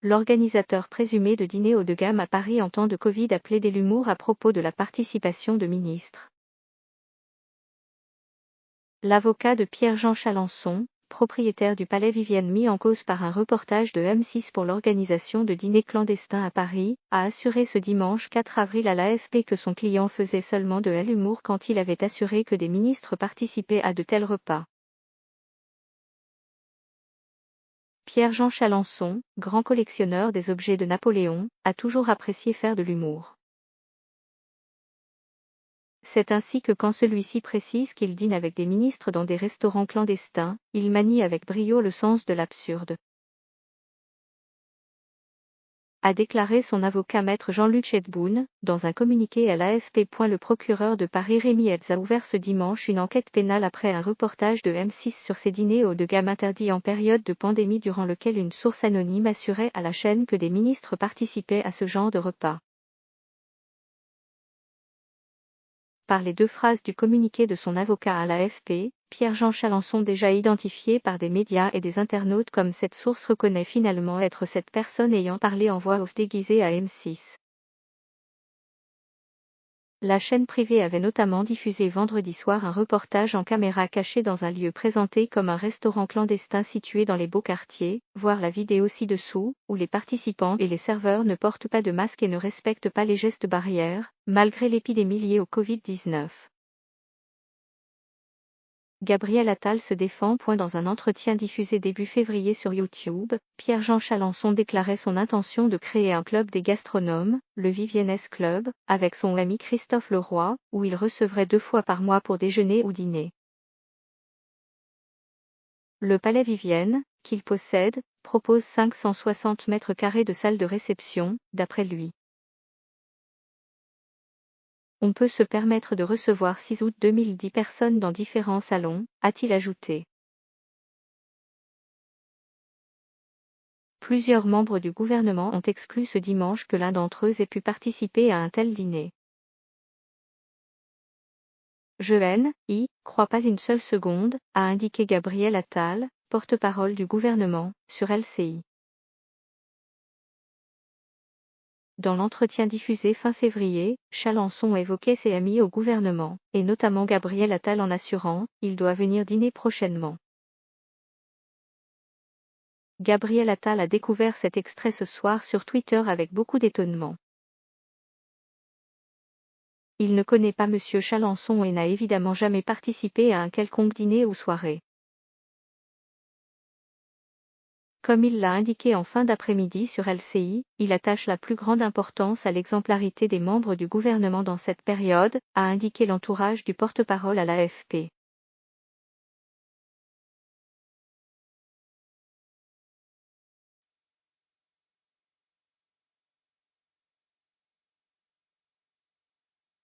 l'organisateur présumé de dîner haut de gamme à Paris en temps de Covid a plaidé l'humour à propos de la participation de ministres. L'avocat de Pierre-Jean Chalençon, propriétaire du Palais Vivienne mis en cause par un reportage de M6 pour l'organisation de dîners clandestins à Paris, a assuré ce dimanche 4 avril à l'AFP que son client faisait seulement de l'humour quand il avait assuré que des ministres participaient à de tels repas. Pierre-Jean Chalençon, grand collectionneur des objets de Napoléon, a toujours apprécié faire de l'humour. C'est ainsi que quand celui-ci précise qu'il dîne avec des ministres dans des restaurants clandestins, il manie avec brio le sens de l'absurde. A déclaré son avocat maître Jean-Luc Chedboun, dans un communiqué à l'AFP. Le procureur de Paris Rémi Hebz a ouvert ce dimanche une enquête pénale après un reportage de M6 sur ces dîners haut de gamme interdits en période de pandémie durant lequel une source anonyme assurait à la chaîne que des ministres participaient à ce genre de repas. Par les deux phrases du communiqué de son avocat à l'AFP, Pierre-Jean Chalençon, déjà identifié par des médias et des internautes comme cette source, reconnaît finalement être cette personne ayant parlé en voix off déguisée à M6. La chaîne privée avait notamment diffusé vendredi soir un reportage en caméra cachée dans un lieu présenté comme un restaurant clandestin situé dans les beaux quartiers, voir la vidéo ci-dessous, où les participants et les serveurs ne portent pas de masque et ne respectent pas les gestes barrières, malgré l'épidémie liée au Covid-19. Gabriel Attal se défend. Dans un entretien diffusé début février sur YouTube, Pierre-Jean Chalençon déclarait son intention de créer un club des gastronomes, le Viviennes Club, avec son ami Christophe Leroy, où il recevrait 2 fois par mois pour déjeuner ou dîner. Le Palais Vivienne, qu'il possède, propose 560 mètres carrés de salle de réception, d'après lui. On peut se permettre de recevoir 6 août 2010 personnes dans différents salons, a-t-il ajouté. Plusieurs membres du gouvernement ont exclu ce dimanche que l'un d'entre eux ait pu participer à un tel dîner. Je n'y crois pas une seule seconde, a indiqué Gabriel Attal, porte-parole du gouvernement, sur LCI. Dans l'entretien diffusé fin février, Chalençon évoquait ses amis au gouvernement, et notamment Gabriel Attal en assurant « il doit venir dîner prochainement ». Gabriel Attal a découvert cet extrait ce soir sur Twitter avec beaucoup d'étonnement. Il ne connaît pas M. Chalençon et n'a évidemment jamais participé à un quelconque dîner ou soirée. Comme il l'a indiqué en fin d'après-midi sur LCI, il attache la plus grande importance à l'exemplarité des membres du gouvernement dans cette période, a indiqué l'entourage du porte-parole à l'AFP.